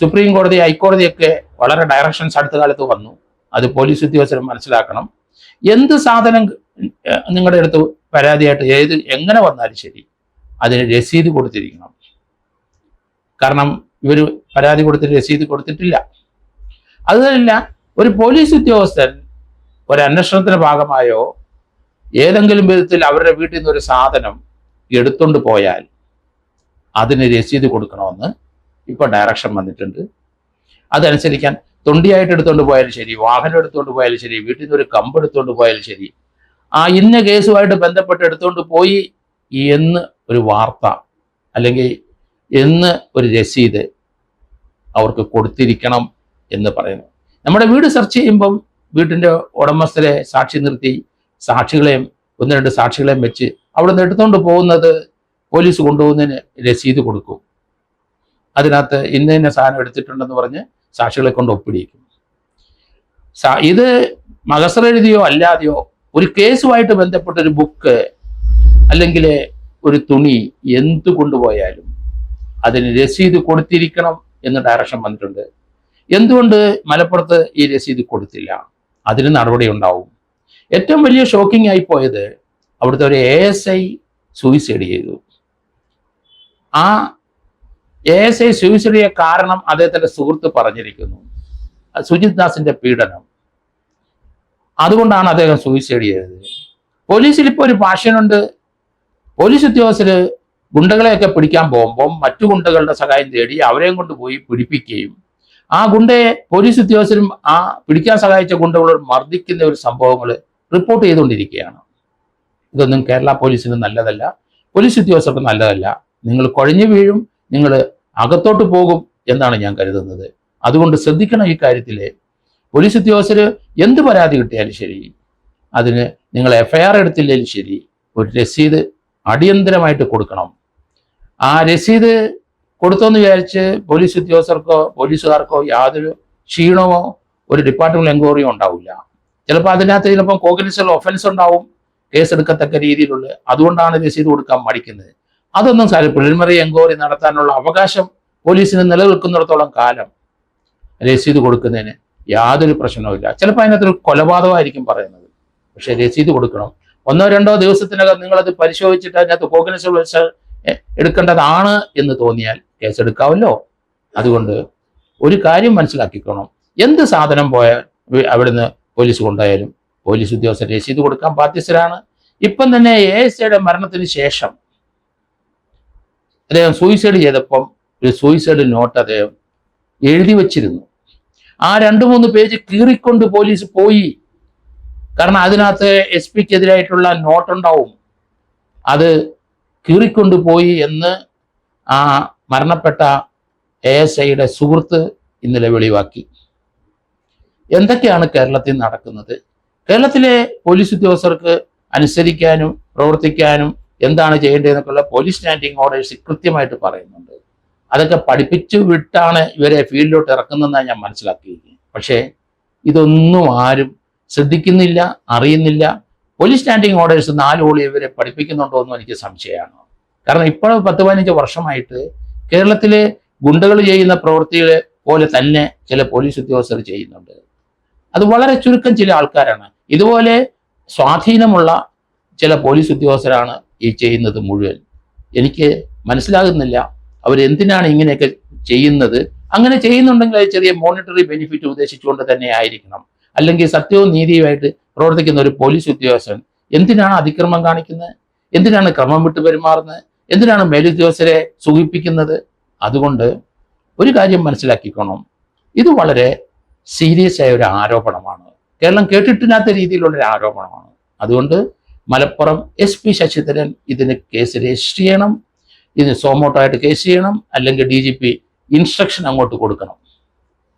Supreme കോടതി ഹൈക്കോടതിയൊക്കെ വളരെ directions അടുത്ത കാലത്ത് വന്നു. അത് പോലീസ് ഉദ്യോഗസ്ഥർ മനസ്സിലാക്കണം. എന്ത് സാധനം നിങ്ങളുടെ അടുത്ത് പരാതിയായിട്ട് എങ്ങനെ വന്നാലും ശരി അതിന് രസീത് കൊടുത്തിരിക്കണം. കാരണം ഇവർ പരാതി കൊടുത്തിട്ട് രസീത് കൊടുത്തിട്ടില്ല. അതല്ല, ഒരു പോലീസ് ഉദ്യോഗസ്ഥൻ ഒരു അന്വേഷണത്തിന്റെ ഭാഗമായോ ഏതെങ്കിലും വിധത്തിൽ അവരുടെ വീട്ടിൽ നിന്ന് ഒരു സാധനം എടുത്തുകൊണ്ട് പോയാൽ അതിന് രസീത് കൊടുക്കണമെന്ന് ഇപ്പോൾ ഡയറക്ഷൻ വന്നിട്ടുണ്ട്. അതനുസരിക്കാൻ തൊണ്ടിയായിട്ട് എടുത്തുകൊണ്ട് പോയാലും ശരി, വാഹനം എടുത്തുകൊണ്ട് പോയാലും ശരി, വീട്ടിൽ നിന്ന് ഒരു കമ്പ് എടുത്തുകൊണ്ട് പോയാലും ശരി, ഇന്ന കേസുമായിട്ട് ബന്ധപ്പെട്ട് എടുത്തുകൊണ്ട് പോയി എന്ന് ഒരു വാർത്ത അല്ലെങ്കിൽ എന്ന് ഒരു രസീത് അവർക്ക് കൊടുത്തിരിക്കണം എന്ന് പറയുന്നു. നമ്മുടെ വീട് സെർച്ച് ചെയ്യുമ്പം വീട്ടിൻ്റെ ഉടമസ്ഥരെ സാക്ഷി നിർത്തി സാക്ഷികളെയും 1-2 സാക്ഷികളെയും വെച്ച് അവിടെ നിന്ന് എടുത്തുകൊണ്ട് പോകുന്നത് പോലീസ് കൊണ്ടുപോകുന്നതിന് രസീത് കൊടുക്കും. അതിനകത്ത് ഇന്ന സാധനം എടുത്തിട്ടുണ്ടെന്ന് പറഞ്ഞ് സാക്ഷികളെ കൊണ്ട് ഒപ്പിടിയിക്കും. ഇത് മകസർ എഴുതിയോ അല്ലാതെയോ ഒരു കേസുമായിട്ട് ബന്ധപ്പെട്ട ഒരു ബുക്ക് അല്ലെങ്കിൽ ഒരു തുണി എന്തു കൊണ്ടുപോയാലും അതിന് രസീത് കൊടുത്തിരിക്കണം എന്ന് ഡയറക്ഷൻ വന്നിട്ടുണ്ട്. എന്തുകൊണ്ട് മലപ്പുറത്ത് ഈ രസീത് കൊടുത്തില്ല? അതിന് നടപടി ഉണ്ടാവും. ഏറ്റവും വലിയ ഷോക്കിംഗ് ആയി പോയത് അവിടുത്തെ ഒരു ASI സൂയിസൈഡ് ചെയ്തു. ആ ASI സൂയിസൈഡ് ചെയ്യാൻ കാരണം അദ്ദേഹത്തിന്റെ സുഹൃത്ത് പറഞ്ഞിരിക്കുന്നു, സുജിത് ദാസിന്റെ പീഡനം. അതുകൊണ്ടാണ് അദ്ദേഹം സൂയിസൈഡ് ചെയ്തത്. പോലീസിൽ ഇപ്പോൾ ഒരു പാഷനുണ്ട്. പോലീസ് ഉദ്യോഗസ്ഥര് ഗുണ്ടകളെയൊക്കെ പിടിക്കാൻ പോകുമ്പോൾ മറ്റു ഗുണ്ടകളുടെ സഹായം തേടി അവരെയും കൊണ്ട് പോയി പിടിപ്പിക്കുകയും ആ ഗുണ്ടയെ പോലീസ് ഉദ്യോഗസ്ഥരും ആ പിടിക്കാൻ സഹായിച്ച ഗുണ്ടകളോട് മർദ്ദിക്കുന്ന ഒരു സംഭവങ്ങൾ റിപ്പോർട്ട് ചെയ്തുകൊണ്ടിരിക്കുകയാണ്. ഇതൊന്നും കേരള പോലീസിന് നല്ലതല്ല, പോലീസ് ഉദ്യോഗസ്ഥർക്ക് നല്ലതല്ല. നിങ്ങൾ കുഴഞ്ഞു വീഴും, നിങ്ങൾ അകത്തോട്ട് പോകും എന്നാണ് ഞാൻ കരുതുന്നത്. അതുകൊണ്ട് ശ്രദ്ധിക്കണം ഈ കാര്യത്തിൽ. പോലീസ് ഉദ്യോഗസ്ഥർ എന്ത് പരാതി കിട്ടിയാലും ശരി, അതിന് നിങ്ങൾ FIR എടുത്തില്ലെങ്കിലും ശരി, ഒരു രസീത് അടിയന്തരമായിട്ട് കൊടുക്കണം. ആ രസീത് കൊടുത്തോന്ന് വിചാരിച്ച് പോലീസ് ഉദ്യോഗസ്ഥർക്കോ പോലീസുകാർക്കോ യാതൊരു ക്ഷീണമോ ഒരു ഡിപ്പാർട്ട്മെന്റ് എൻക്വയറിയോ ഉണ്ടാവില്ല. ചിലപ്പോൾ അതിനകത്ത് ചിലപ്പോൾ കോഗ്നിസബിൾ ഒഫൻസ് ഉണ്ടാവും, കേസെടുക്കത്തക്ക രീതിയിലുള്ള. അതുകൊണ്ടാണ് രസീത് കൊടുക്കാൻ മടിക്കുന്നത്. അതൊന്നും പ്രിലിമിനറി എൻക്വയറി നടത്താനുള്ള അവകാശം പോലീസിന് നിലനിൽക്കുന്നിടത്തോളം കാലം രസീത് കൊടുക്കുന്നതിന് യാതൊരു പ്രശ്നവുമില്ല. ചിലപ്പോൾ അതിനകത്തൊരു കൊലപാതകമായിരിക്കും പറയുന്നത്, പക്ഷെ രസീത് കൊടുക്കണം. 1-2 ദിവസത്തിനകം നിങ്ങളത് പരിശോധിച്ചിട്ട് അതിനകത്ത് കോഗ്നിസബിൾ എടുക്കേണ്ടതാണ് എന്ന് തോന്നിയാൽ കേസെടുക്കാമല്ലോ. അതുകൊണ്ട് ഒരു കാര്യം മനസ്സിലാക്കിക്കണം, എന്ത് സാധനം പോയാൽ അവിടുന്ന് പോലീസ് കൊണ്ടുപോയാലും പോലീസ് ഉദ്യോഗസ്ഥർ രസീത് കൊടുക്കാൻ ബാധ്യസ്ഥരാണ്. ഇപ്പം തന്നെ ASIയുടെ മരണത്തിന് ശേഷം അദ്ദേഹം സൂയിസൈഡ് ചെയ്തപ്പം ഒരു സൂയിസൈഡ് നോട്ട് അദ്ദേഹം എഴുതി വച്ചിരുന്നു. ആ 2-3 പേജ് കീറിക്കൊണ്ട് പോലീസ് പോയി. കാരണം അതിനകത്ത് SP-ക്കെതിരായിട്ടുള്ള നോട്ടുണ്ടാവും. അത് കീറിക്കൊണ്ട് പോയി എന്ന് ആ മരണപ്പെട്ട ASIയുടെ സുഹൃത്ത് ഇന്നലെ വെളിവാക്കി. എന്തൊക്കെയാണ് കേരളത്തിൽ നടക്കുന്നത്? കേരളത്തിലെ പോലീസ് ഉദ്യോഗസ്ഥർക്ക് അനുസരിക്കാനും പ്രവർത്തിക്കാനും എന്താണ് ചെയ്യേണ്ടതെന്നൊക്കെയുള്ള പോലീസ് സ്റ്റാൻഡിംഗ് ഓർഡേഴ്സ് കൃത്യമായിട്ട് പറയുന്നുണ്ട്. അതൊക്കെ പഠിപ്പിച്ചു വിട്ടാണ് ഇവരെ ഫീൽഡിലോട്ട് ഇറക്കുന്നതെന്നാണ് ഞാൻ മനസ്സിലാക്കിയിരിക്കുന്നത്. പക്ഷേ ഇതൊന്നും ആരും ശ്രദ്ധിക്കുന്നില്ല, അറിയുന്നില്ല. പോലീസ് സ്റ്റാൻഡിംഗ് ഓർഡേഴ്സ് 4 ഓളി ഇവരെ പഠിപ്പിക്കുന്നുണ്ടോ എന്നും എനിക്ക് സംശയമാണ്. കാരണം ഇപ്പോൾ 10-15 വർഷമായിട്ട് കേരളത്തിലെ ഗുണ്ടകൾ ചെയ്യുന്ന പ്രവൃത്തികളെ പോലെ തന്നെ ചില പോലീസ് ഉദ്യോഗസ്ഥർ ചെയ്യുന്നുണ്ട്. അത് വളരെ ചുരുക്കം ചില ആൾക്കാരാണ്. ഇതുപോലെ സ്വാധീനമുള്ള ചില പോലീസ് ഉദ്യോഗസ്ഥരാണ് ഈ ചെയ്യുന്നത് മുഴുവൻ. എനിക്ക് മനസ്സിലാകുന്നില്ല അവരെന്തിനാണ് ഇങ്ങനെയൊക്കെ ചെയ്യുന്നത്. അങ്ങനെ ചെയ്യുന്നുണ്ടെങ്കിൽ അത് ചെറിയ മോണിറ്ററി ബെനിഫിറ്റ് ഉദ്ദേശിച്ചുകൊണ്ട് തന്നെ ആയിരിക്കണം. അല്ലെങ്കിൽ സത്യവും നീതിയുമായിട്ട് പ്രവർത്തിക്കുന്ന ഒരു പോലീസ് ഉദ്യോഗസ്ഥൻ എന്തിനാണ് അതിക്രമം കാണിക്കുന്നത്? എന്തിനാണ് ക്രമം വിട്ട് പെരുമാറുന്നത്? എന്തിനാണ് മേലുദ്യോഗസ്ഥരെ സുഖിപ്പിക്കുന്നത്? അതുകൊണ്ട് ഒരു കാര്യം മനസ്സിലാക്കിക്കണം, ഇത് വളരെ സീരിയസ് ആയ ഒരു ആരോപണമാണ്. കേരളം കേട്ടിട്ടില്ലാത്ത രീതിയിലുള്ളൊരു ആരോപണമാണ്. അതുകൊണ്ട് മലപ്പുറം SP ശശിധരൻ ഇതിന് കേസ് രജിസ്റ്റർ ചെയ്യണം, ഇതിന് സോമോട്ടോ ആയിട്ട് കേസ് ചെയ്യണം, അല്ലെങ്കിൽ DGP ഇൻസ്ട്രക്ഷൻ അങ്ങോട്ട് കൊടുക്കണം.